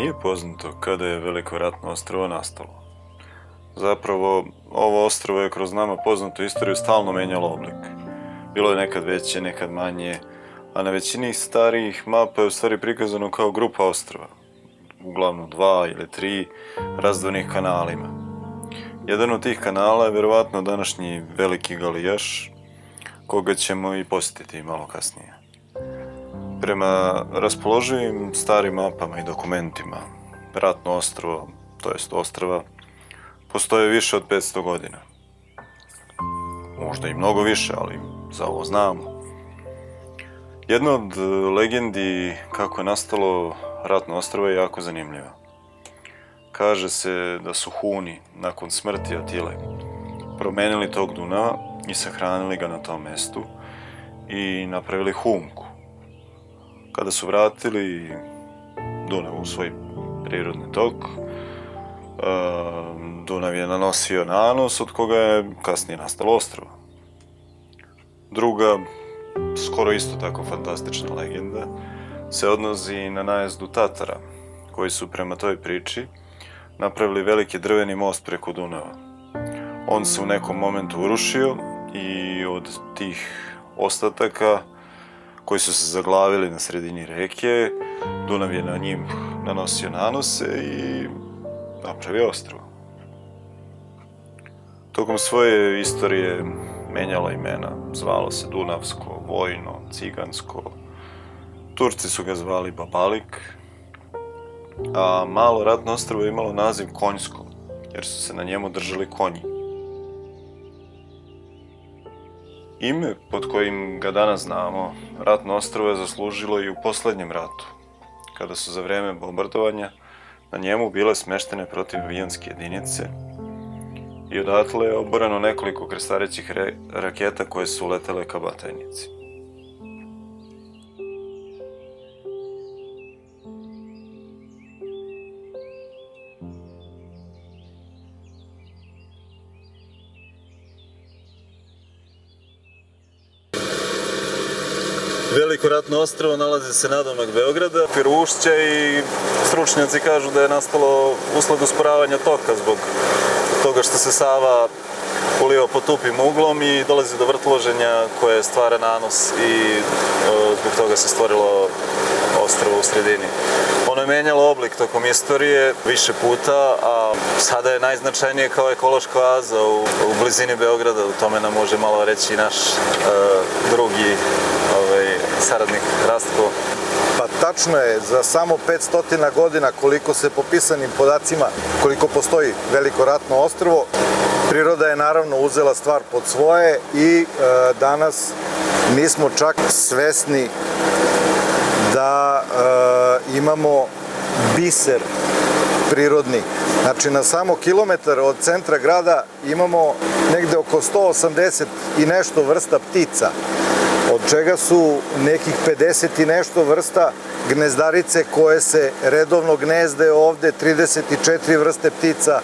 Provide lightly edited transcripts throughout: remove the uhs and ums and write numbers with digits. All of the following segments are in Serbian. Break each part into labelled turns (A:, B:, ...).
A: Nije poznato kada je Veliko ratno ostrvo nastalo. Zapravo, ovo ostrvo je kroz nama poznatu istoriju stalno menjalo oblik. Bilo je nekad veće, nekad manje, a na većini starijih mapa je u stvari prikazano kao grupa ostrva, uglavnom 2 ili 3, razdvojenih kanalima. Jedan od tih kanala je verovatno današnji Veliki Galijaš, koga ćemo i posjetiti malo kasnije. Prema raspoloživim starim mapama i dokumentima, ratno ostrvo, to jest ostrva, postoje više od 500 godina. Možda i mnogo više, ali za ovo znamo. Jedna od legendi kako je nastalo ratno ostrvo je jako zanimljiva. Kaže se da su Huni, nakon smrti Atile, promenili tog Dunava i sahranili ga na tom mestu i napravili humku. Kada su vratili Dunav u svoj prirodni tok, Dunav je nanosio nanos od koga je kasnije nastalo ostrvo. Druga, skoro isto tako fantastična legenda, se odnosi na najezdu Tatara, koji su prema toj priči napravili veliki drveni most preko Dunava. On se u nekom momentu urušio i od tih ostataka koji su se zaglavili na sredini reke, Dunav je na njim nanosio nanose i napravio ostrvo. Tokom svoje istorije menjalo imena, zvalo se Dunavsko, Vojno, Cigansko, Turci su ga zvali Babalik, a malo ratno ostrvo je imalo naziv Konjsko, jer su se na njemu držali konji. Ime pod kojim ga danas znamo, ratno ostrvo je zaslužilo i u poslednjem ratu, kada su za vreme bombardovanja na njemu bile smeštene protivavionske jedinice i odatle je oboreno nekoliko krstarećih raketa koje su uletele ka Batajnici. Veliko ratno ostrvo nalazi se nadomak Beograda, Ušća, i stručnjaci kažu da je nastalo usled usporavanja toka zbog toga što se Sava uliva pod tupim uglom i dolazi do vrtloženja koje stvara nanos i zbog toga se stvorilo ostrvo u sredini. Ono je menjalo oblik tokom istorije više puta, a sada je najznačajnije kao ekološka oaza u blizini Beograda. U tome nam može malo reći i naš drugi saradnik Rastko.
B: Pa tačno je, za samo 500 godina koliko se po pisanim podacima, koliko postoji Veliko ratno ostrvo, priroda je naravno uzela stvar pod svoje i danas nismo čak svesni da imamo biser prirodni. Znači, na samo kilometar od centra grada imamo negde oko 180 i nešto vrsta ptica, od čega su nekih 50 i nešto vrsta gnezdarice koje se redovno gnezde ovde, 34 vrste ptica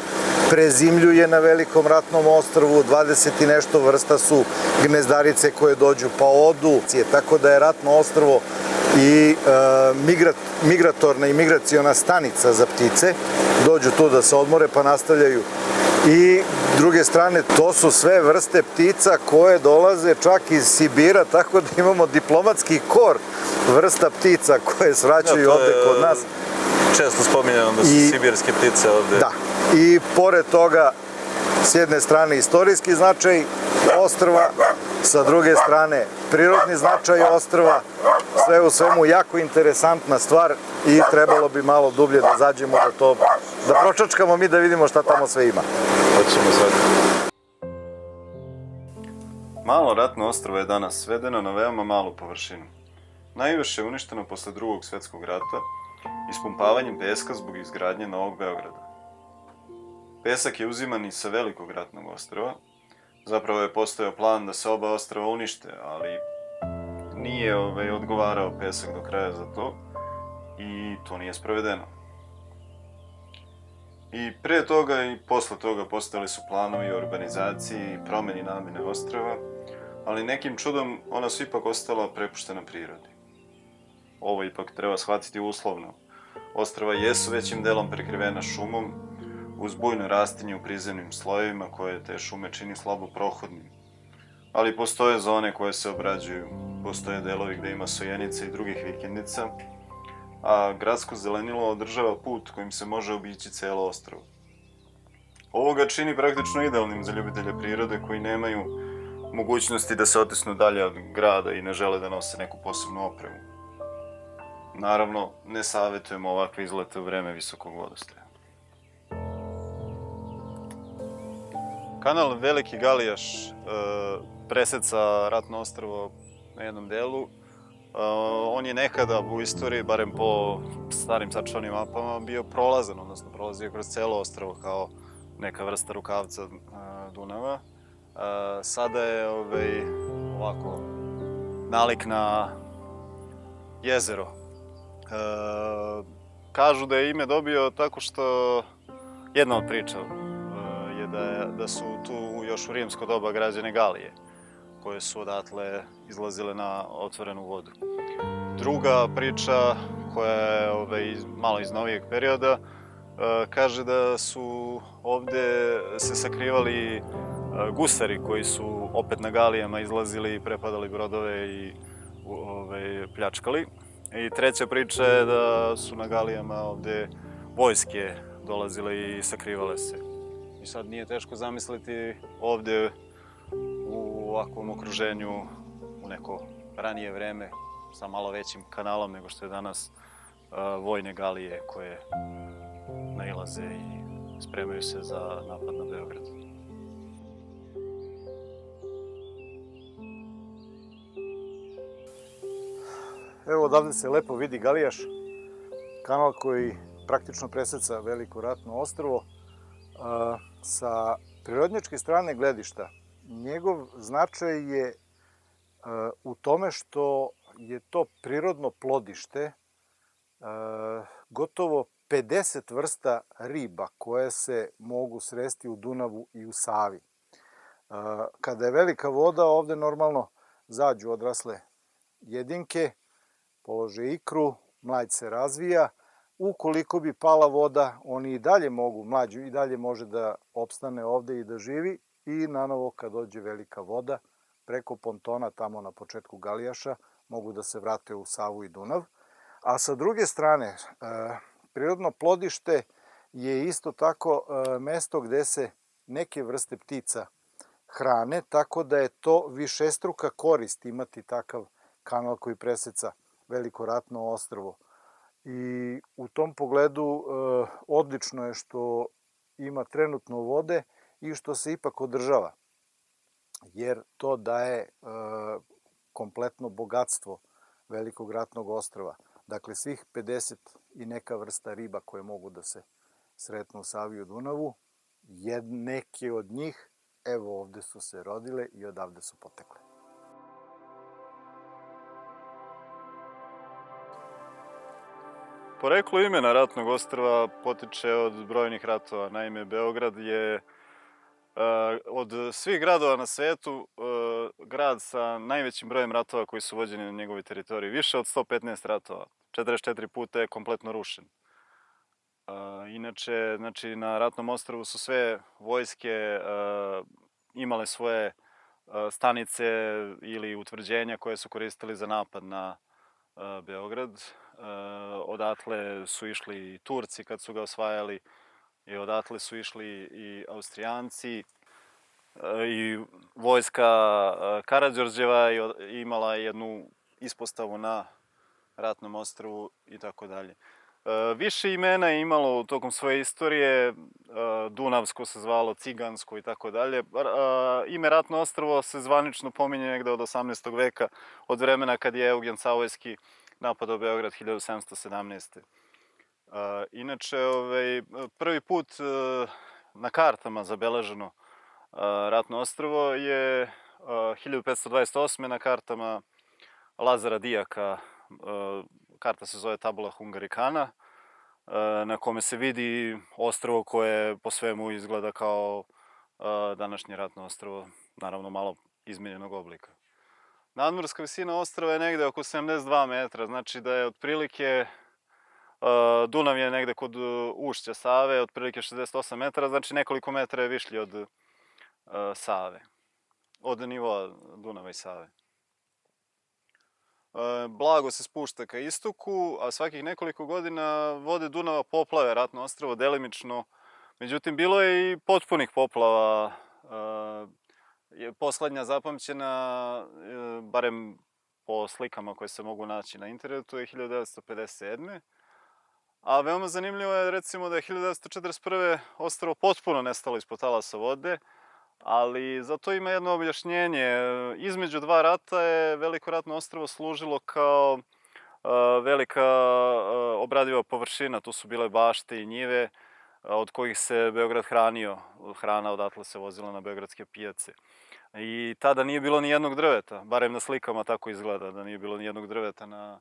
B: prezimljuje na Velikom ratnom ostrvu, 20 i nešto vrsta su gnezdarice koje dođu pa odu, tako da je ratno ostrvo i migratorna i migraciona stanica za ptice, dođu tu da se odmore pa nastavljaju. I druge strane, to su sve vrste ptica koje dolaze čak iz Sibira, tako da imamo diplomatski kor vrsta ptica koje svraćaju ovde kod nas.
A: Često spominjeno da su sibirske ptice ovde.
B: Da, i pored toga, s jedne strane istorijski značaj ostrva, sa druge strane prirodni značaj ostrva, sve u svemu jako interesantna stvar i trebalo bi malo dublje da zađemo da pročačkamo mi da vidimo šta tamo sve ima.
A: Hoćemo svakako. Malo ratno ostrvo je danas svedeno na veoma malu površinu. Najviše je uništeno posle Drugog svetskog rata ispumpavanjem peska zbog izgradnje Novog Beograda. Pesak je uziman i sa Velikog ratnog ostrva. Zapravo je postojao plan da se oba ostrva unište, ali nije odgovarao pesak do kraja za to i to nije sprovedeno. I pre toga i posle toga postojali su planovi o urbanizaciji i promeni namene ostrva, ali nekim čudom ona su ipak ostala prepuštena prirodi. Ovo ipak treba shvatiti uslovno. Ostrva jesu većim delom prekrivena šumom, uz bujno rastinje u prizemnim slojevima koje te šume čini slabo prohodnim. Ali postoje zone koje se obrađuju, postoje delovi gde ima sojenica i drugih vikendica, a gradsko zelenilo održava put kojim se može obići celo ostrvo. Ovo ga čini praktično idealnim za ljubitelje prirode koji nemaju mogućnosti da se otisnu dalje od grada i ne žele da nose neku posebnu opremu. Naravno, ne savjetujemo ovakve izlete u vreme visokog vodostaja. Kanal Veliki Galijaš preseca Ratno ostrvo na jednom delu. On je nekada u istoriji, barem po starim sačuvanim mapama, bio prolazan, odnosno prolazio kroz celo ostrvo kao neka vrsta rukavca Dunava. Sada je ovako nalik na jezero. Kažu da je ime dobio tako što jedna od priča je da su tu još u rimsko doba građene galije koje su odatle izlazile na otvorenu vodu. Druga priča koja je malo iz novijeg perioda kaže da su ovde se sakrivali gusari koji su opet na galijama izlazili i prepadali brodove i pljačkali. I treća priča je da su na galijama ovde vojske dolazile i sakrivale se. I sad nije teško zamisliti ovde u ovakvom okruženju u neko ranije vreme sa malo većim kanalom nego što je danas vojne galije koje nailaze i spremaju se za napad na Beograd.
B: Evo odavde se lepo vidi Galijaš, kanal koji praktično preseca Veliko Ratno ostrvo. Sa prirodnjačke strane gledišta, njegov značaj je u tome što je to prirodno plodište gotovo 50 vrsta riba koje se mogu sresti u Dunavu i u Savi. Kada je velika voda, ovde normalno zađu odrasle jedinke, polože ikru, mlađ se razvija. Ukoliko bi pala voda, oni i dalje mogu, mlađ i dalje može da opstane ovde i da živi i nanovo kad dođe velika voda, preko pontona tamo na početku Galijaša, mogu da se vrate u Savu i Dunav. A sa druge strane, prirodno plodište je isto tako mesto gde se neke vrste ptica hrane, tako da je to višestruka korist imati takav kanal koji preseca Veliko Ratno ostrvo. I u tom pogledu odlično je što ima trenutno vode i što se ipak održava, jer to daje kompletno bogatstvo Velikog Ratnog ostrva. Dakle, svih 50 i neka vrsta riba koje mogu da se sretnu u Savi i u Dunavu, neke od njih, evo ovde su se rodile i odavde su potekle.
A: Poreklo imena Ratnog ostrva potiče od brojnih ratova. Naime, Beograd je od svih gradova na svetu grad sa najvećim brojem ratova koji su vođeni na njegovoj teritoriji. Više od 115 ratova. 44 puta je kompletno rušen. Inače, znači, na Ratnom ostrvu su sve vojske imale svoje stanice ili utvrđenja koje su koristili za napad na Beograd. Odatle su išli i Turci kad su ga osvajali i odatle su išli i Austrijanci i vojska Karađorđeva imala jednu ispostavu na Ratnom ostrvu i tako dalje. Više imena je imalo tokom svoje istorije, Dunavsko se zvalo, Cigansko i tako dalje. Ime Ratno ostrvo se zvanično pominje negde od 18. veka, od vremena kad je Eugen Savojski napadao Beograd 1717. Inače, prvi put na kartama zabeleženo Ratno ostrvo je 1528. na kartama Lazara Dijaka, karta se zove Tabula Hungaricana, na kome se vidi ostrvo koje po svemu izgleda kao današnje Ratno ostrvo, naravno malo izmenjenog oblika. Nadmorska visina ostrva je negde oko 72 metra, znači da je otprilike Dunav je negde kod ušća Save, otprilike 68 metara, znači nekoliko metara je višlji od Save, od nivoa Dunava i Save. Blago se spušta ka istoku, a svakih nekoliko godina vode Dunava poplave Ratno ostrvo delimično. Međutim, bilo je i potpunih poplava. Poslednja zapamćena, barem po slikama koje se mogu naći na internetu, je 1957. A veoma zanimljivo je recimo da je 1941. ostrvo potpuno nestalo ispod talasa vode, ali za to ima jedno objašnjenje. Između dva rata je Veliko ratno ostrvo služilo kao velika obradiva površina. Tu su bile bašte i njive od kojih se Beograd hranio. Hrana odatle se vozila na beogradske pijace. I tada nije bilo ni jednog drveta, barem na slikama tako izgleda, da nije bilo ni jednog drveta na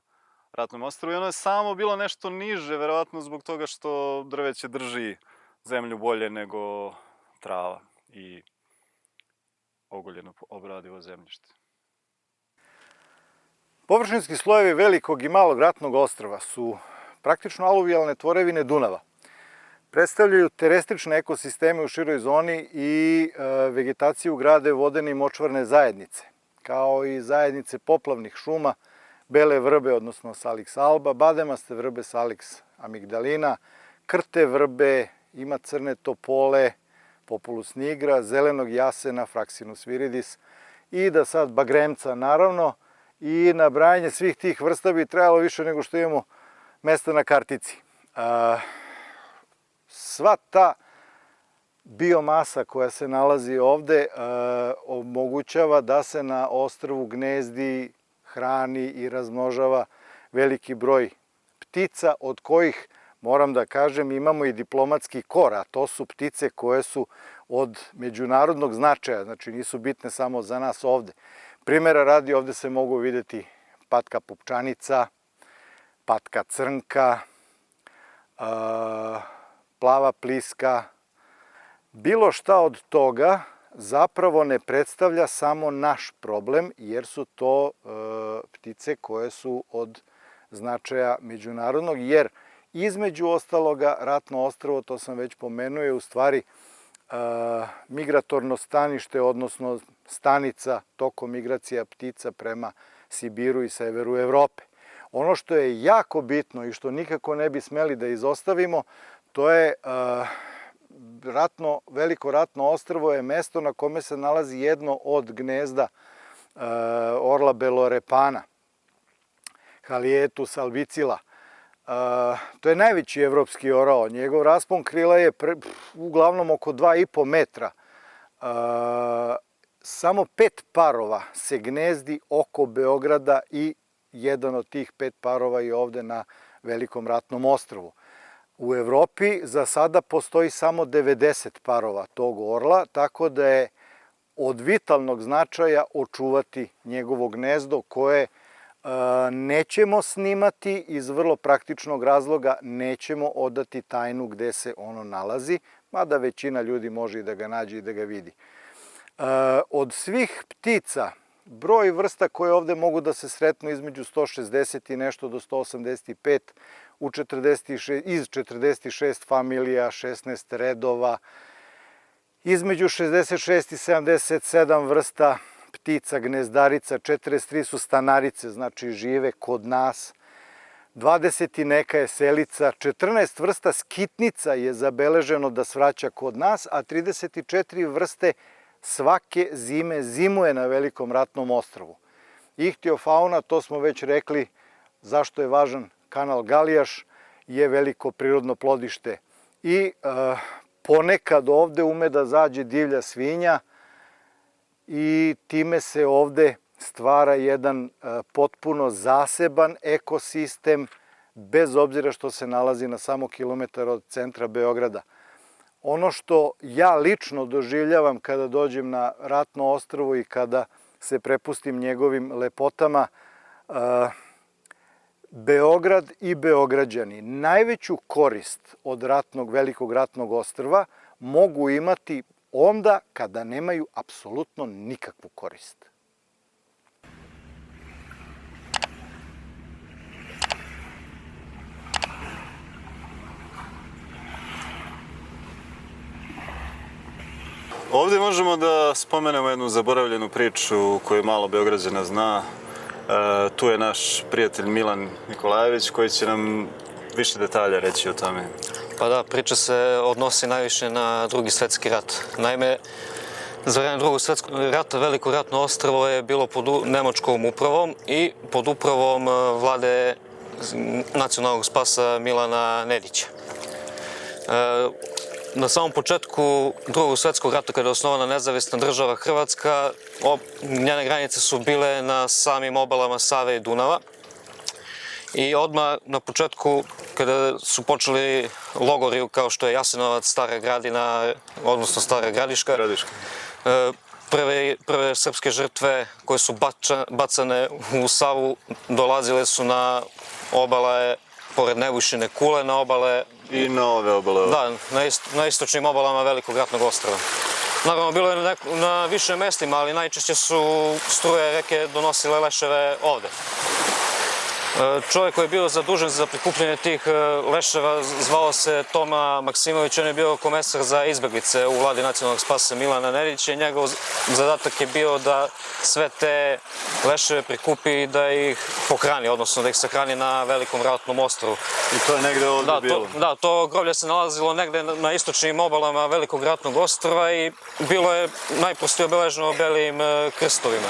A: Ratnom ostrvu. I ono je samo bilo nešto niže, verovatno zbog toga što drveće drži zemlju bolje nego trava i ogoljeno obradivo zemljište.
B: Površinski slojevi Velikog i Malog ratnog ostrva su praktično aluvijalne tvorevine Dunava. Predstavljaju terestrične ekosisteme u široj zoni i vegetaciju grade vodene i močvarne zajednice, kao i zajednice poplavnih šuma, bele vrbe, odnosno Salix alba, bademaste vrbe Salix amigdalina, krte vrbe, ima crne topole, Populus nigra, zelenog jasena, Fraxinus viridis i da sad bagremca naravno. I nabrajanje svih tih vrsta bi trebalo više nego što imamo mesta na kartici. Sva ta biomasa koja se nalazi ovde omogućava da se na ostrvu gnezdi, hrani i razmnožava veliki broj ptica, od kojih, moram da kažem, imamo i diplomatski kor, a to su ptice koje su od međunarodnog značaja, znači nisu bitne samo za nas ovde. Primera radi, ovde se mogu videti patka pupčanica, patka crnka, plava pliska. Bilo šta od toga zapravo ne predstavlja samo naš problem, jer su to ptice koje su od značaja međunarodnog, jer između ostaloga Ratno ostrvo, to sam već pomenuo, je u stvari migratorno stanište, odnosno stanica tokom migracija ptica prema Sibiru i severu Evrope. Ono što je jako bitno i što nikako ne bi smeli da izostavimo, to je Veliko ratno ostrvo je mesto na kome se nalazi jedno od gnezda orla belorepana, Halietus albicilla. To je najveći evropski orao. Njegov raspon krila je uglavnom oko 2,5 metra. Samo 5 parova se gnezdi oko Beograda i jedan od tih 5 parova je ovde na Velikom ratnom ostrvu. U Evropi za sada postoji samo 90 parova tog orla, tako da je od vitalnog značaja očuvati njegovo gnezdo koje nećemo snimati iz vrlo praktičnog razloga, nećemo odati tajnu gde se ono nalazi, mada većina ljudi može i da ga nađe i da ga vidi. Od svih ptica, broj vrsta koje ovde mogu da se sretnu između 160 i nešto do 185, iz 46 familija, 16 redova, između 66 i 77 vrsta ptica, gnezdarica, 43 su stanarice, znači žive kod nas, 20 i neka je selica, 14 vrsta skitnica je zabeleženo da svraća kod nas, a 34 vrste svake zime zimuje na Velikom ratnom ostrvu. Ihtiofauna, to smo već rekli, zašto je važan kanal Galijaš, je veliko prirodno plodište. I ponekad ovde ume da zađe divlja svinja i time se ovde stvara jedan potpuno zaseban ekosistem, bez obzira što se nalazi na samo kilometar od centra Beograda. Ono što ja lično doživljavam kada dođem na Ratno ostrvo i kada se prepustim njegovim lepotama, Beograd i Beograđani najveću korist od Velikog ratnog ostrva mogu imati onda kada nemaju apsolutno nikakvu korist.
A: Ovdje možemo da spomenemo jednu zaboravljenu priču koju malo Beograđana zna. Tu je naš prijatelj Milan Nikolajević koji će nam više detalja reći o tome.
C: Pa da, priča se odnosi najviše na Drugi svjetski rat. Naime, za vreme Drugog svjetskog rata Veliko ratno ostrvo je bilo pod nemačkom upravom i pod upravom vlade nacionalnog spasa Milana Nedića. Na samom početku Drugog svjetskog rata, kada je osnovana nezavisna država Hrvatska, njene granice su bile na samim obalama Save i Dunava. I odmah na početku, kada su počeli logori kao što je Jasenovac, Stara Gradina, odnosno Stara Gradiška, prve srpske žrtve koje su bacane u Savu dolazile su na obale, pored Nebojšine Kule, na obale...
A: I na ove obale.
C: Da, na istočnim obalama Velikog ratnog ostrva. Naravno, bilo je na više mestima, ali najčešće su struje reke donosile leševe ovde. Čovjek koji je bio zadužen za prikupljanje tih leševa zvao se Toma Maksimović, on je bio komesar za izbeglice u vladi nacionalnog spasa Milana Nedića i njegov zadatak je bio da sve te leševe prikupi i da ih pohrani, odnosno da ih sahrani na Velikom ratnom ostrvu.
A: I to je negde ovdje bilo?
C: Da, to groblje se nalazilo negde na istočnim obalama Velikog ratnog ostrva i bilo je najprostije obeleženo belim krstovima.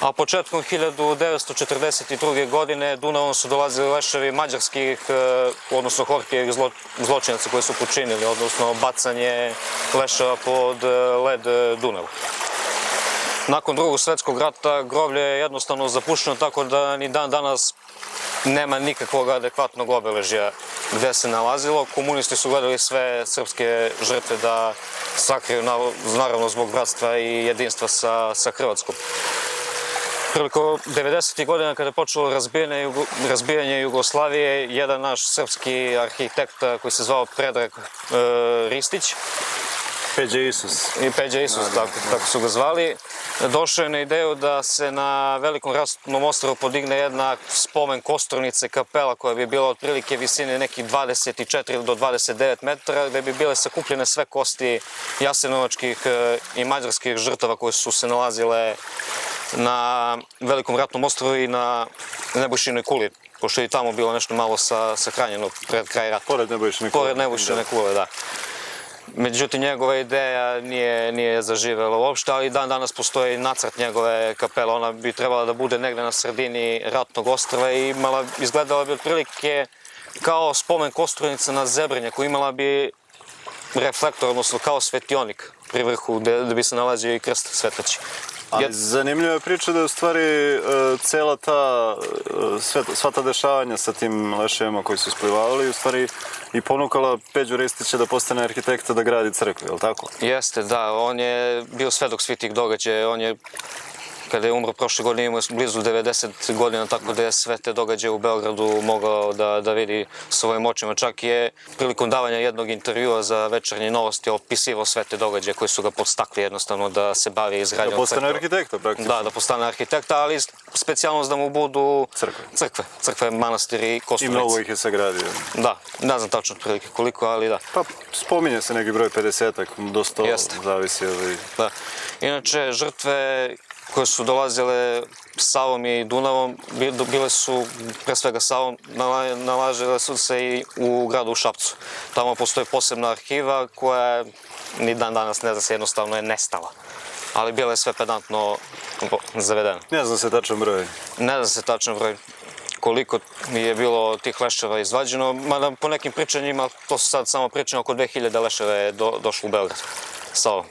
C: A početkom 1942. godine Dunavom su dolazili leševi mađarskih, odnosno hortijevih zločinaca koji su počinili, odnosno bacanje leševa pod led Dunava. Nakon Drugog svjetskog rata groblje je jednostavno zapušteno, tako da ni dan danas nema nikakvog adekvatnog obeležja gde se nalazilo. Komunisti su gledali sve srpske žrtve da sakriju, naravno zbog bratstva i jedinstva sa Hrvatskom. Priliko 90. godina kada je počelo razbijanje Jugoslavije, jedan naš srpski arhitekta koji se zvao Predrag Ristić,
A: Peđa Isus.
C: I Peđa Isus, tako su ga zvali, došao je na ideju da se na Velikom ratnom ostrvu podigne jedna spomen kosturnice, kapela koja bi bila otprilike visine nekih 24 do 29 metara, gde bi bile sakupljene sve kosti jasenovačkih i mađarskih žrtava koje su se nalazile na Velikom ratnom ostrvu i na Nebojšinoj Kuli, pošto je i tamo bilo nešto malo sahranjeno pred kraj rata.
A: Pored Nebojšine Kule.
C: Pored Nebojšine Kule, da. Međutim, njegova ideja nije zaživela uopšte, ali dan danas postoji nacrt njegove kapele. Ona bi trebala da bude negde na sredini ratnog ostrva i izgledala bi otprilike kao spomen kosturnica na Zebrinjaku. Imala bi reflektor, odnosno kao svetionik pri vrhu, gde bi se nalazio i krst svetaći.
A: Ali zanimljiva je priča da je u stvari cela ta, sva ta dešavanja sa tim leševima koji su isplivavali u stvari i ponukala Peđu Ristića da postane arhitekta da gradi crkve, je li tako? Jeste,
C: da, on je bio svedok svih tih događaja, on je kada je umro prošle godine imao blizu 90 godina, tako da je sve te događaje u Beogradu mogao da vidi svojim očima. Čak je prilikom davanja jednog intervjua za Večernje novosti opisivao sve te događaje koji su ga podstakli jednostavno da se bavi izgradnjom crkve.
A: Da postane arhitekta praktično.
C: Da postane arhitekta, ali specijalnost da mu budu crkve, manastiri i kosturnici.
A: I mnogo ih je sagradio.
C: Da, ne znam tačno prilike koliko, ali da.
A: Pa spominje se neki broj 50-ak, do 100, zavisi.
C: Da. Inače, žrtve koje su dolazile Savom i Dunavom, bile su, pre svega Savom, nalazile su se i u gradu Šapcu. Tamo postoji posebna arhiva koja ni dan danas ne zna se, jednostavno je nestala. Ali bila je sve pedantno zavedena.
A: Ne zna se tačan broj.
C: Ne zna se tačan broj koliko je bilo tih leševa izvađeno, mada po nekim pričanjima, to su sad samo pričanje, oko 2000 leševa je došlo u Beograd. Savom.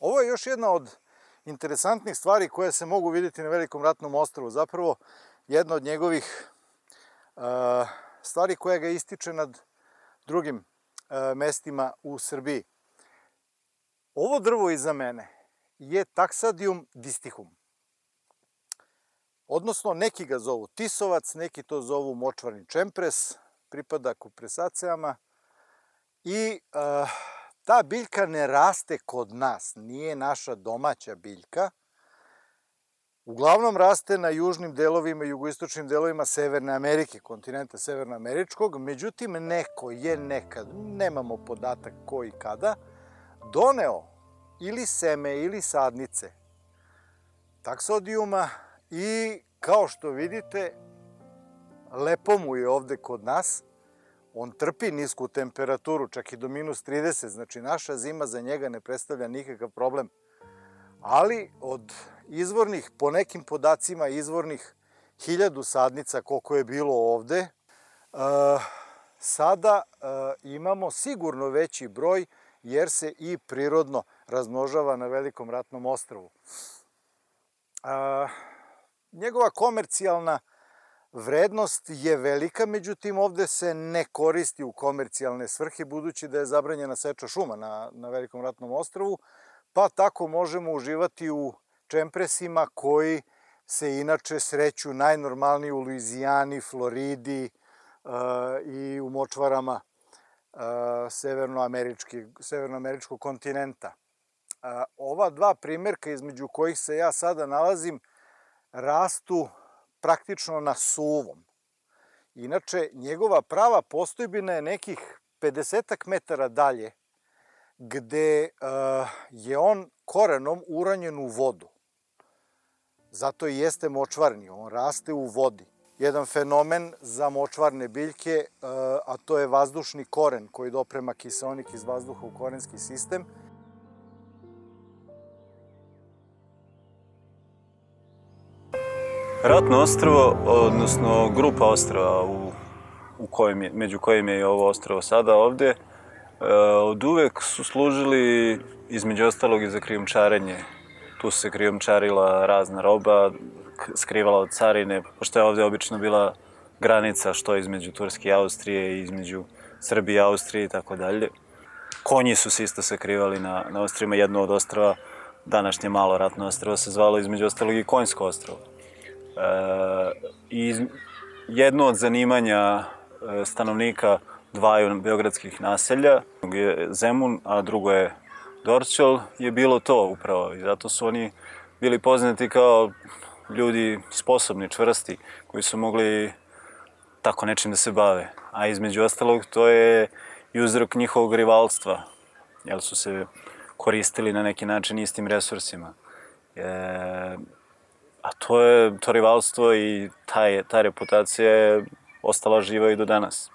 B: Ovo je još jedna od interesantnih stvari koje se mogu vidjeti na Velikom ratnom ostrvu. Zapravo, jedna od njegovih stvari koja ga ističe nad drugim mestima u Srbiji. Ovo drvo iza mene je Taxadium distichum. Odnosno, neki ga zovu tisovac, neki to zovu močvarni čempres, pripada kupresaceama i ta biljka ne raste kod nas, nije naša domaća biljka, Uglavnom raste na južnim delovima i jugoistočnim delovima Severne Amerike, kontinenta severnoameričkog, međutim neko je nekad, nemamo podatak ko i kada, doneo ili seme ili sadnice taksodijuma i kao što vidite, lepo mu je ovde kod nas. On trpi nisku temperaturu, čak i do minus 30, znači naša zima za njega ne predstavlja nikakav problem. Ali od izvornih, po nekim podacima izvornih 1000 sadnica koliko je bilo ovde, sada imamo sigurno veći broj jer se i prirodno razmnožava na Velikom ratnom ostrvu. Njegova komercijalna vrednost je velika, međutim ovde se ne koristi u komercijalne svrhe budući da je zabranjena seča šuma na Velikom ratnom ostrvu, pa tako možemo uživati u čempresima koji se inače sreću najnormalnije u Luizijani, Floridi i u močvarama severnoameričkog kontinenta. Ova dva primjerka između kojih se ja sada nalazim rastu praktično na suvom. Inače, njegova prava postojbina je nekih 50 metara dalje, gde je on korenom uranjen u vodu. Zato i jeste močvarni, on raste u vodi. Jedan fenomen za močvarne biljke, a to je vazdušni koren koji doprema kiseonik iz vazduha u korenski sistem.
A: Ratno ostrvo, odnosno grupa ostrva među kojim je i ovo ostrvo sada ovde, od uvek su služili između ostalog i za krijumčarenje. Tu se krijumčarila razna roba, skrivala od carine, pošto je ovde obično bila granica što između Turske i Austrije i između Srbije i Austrije i tako dalje. Konji su se isto sakrivali na ostrvima. Jedno od ostrva, današnje malo ratno ostrvo, se zvalo između ostalog i Konjsko ostrvo. Jedno od zanimanja stanovnika dvaju beogradskih naselja, je Zemun, a drugo je Dorćol, je bilo to upravo. I zato su oni bili poznati kao ljudi sposobni, čvrsti, koji su mogli tako nečim da se bave. A između ostalog, to je i uzrok njihovog rivalstva, jer su se koristili na neki način istim resursima. A to rivalstvo i ta reputacija je ostala živa i do danas.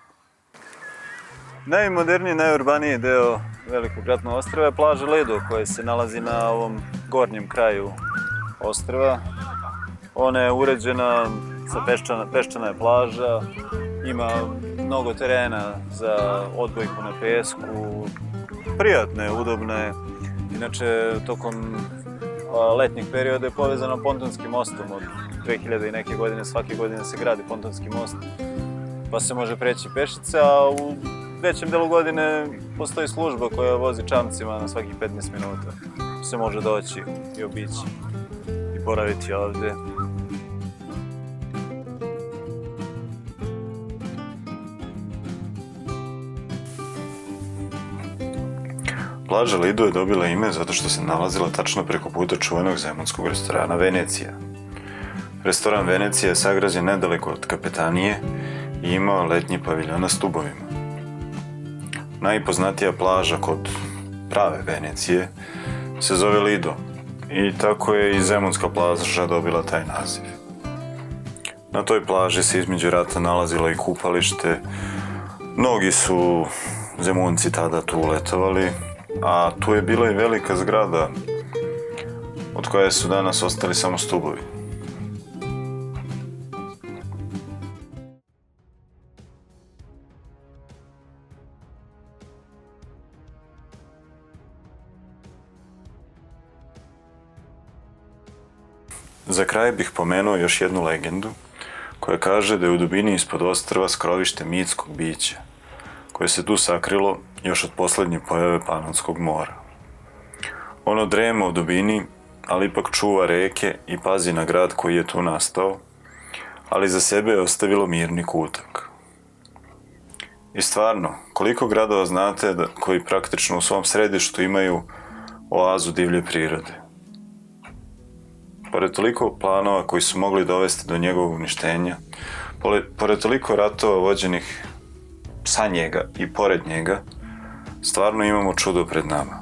A: Najmoderniji, najurbaniji deo Velikog ratnog ostrva je plaža Ledo, koja se nalazi na ovom gornjem kraju ostrva. Ona je uređena, peščana je plaža, ima mnogo terena za odbojku na pesku, prijatna je, udobna je. Inače, tokom letnjeg perioda je povezano pontonskim mostom. Od 2000 i neke godine, svake godine se gradi pontonski most, pa se može preći pešice, a u većem delu godine postoji služba koja vozi čamcima na svakih 15 minuta. Se može doći i obići i boraviti ovde. Plaža Lido je dobila ime zato što se nalazila tačno preko puta čuvenog zemunskog restorana Venecija. Restoran Venecija je sagrađen nedaleko od kapetanije i imao letnji paviljon na stubovima. Najpoznatija plaža kod prave Venecije se zove Lido i tako je i zemunska plaža dobila taj naziv. Na toj plaži se između rata nalazilo i kupalište. Mnogi su zemunci tada tu letovali, a tu je bila i velika zgrada od koje su danas ostali samo stubovi. Za kraj bih pomenuo još jednu legendu koja kaže da je u dubini ispod ostrva skrovište mitskog bića koje se tu sakrilo još od poslednje pojave Panonskog mora. Ono drema u dubini, ali ipak čuva reke i pazi na grad koji je tu nastao, ali za sebe je ostavilo mirni kutak. I stvarno, koliko gradova znate koji praktično u svom središtu imaju oazu divlje prirode? Pored toliko planova koji su mogli dovesti do njegovog uništenja, pored toliko ratova vođenih sa njega i pored njega, stvarno imamo čudo pred nama.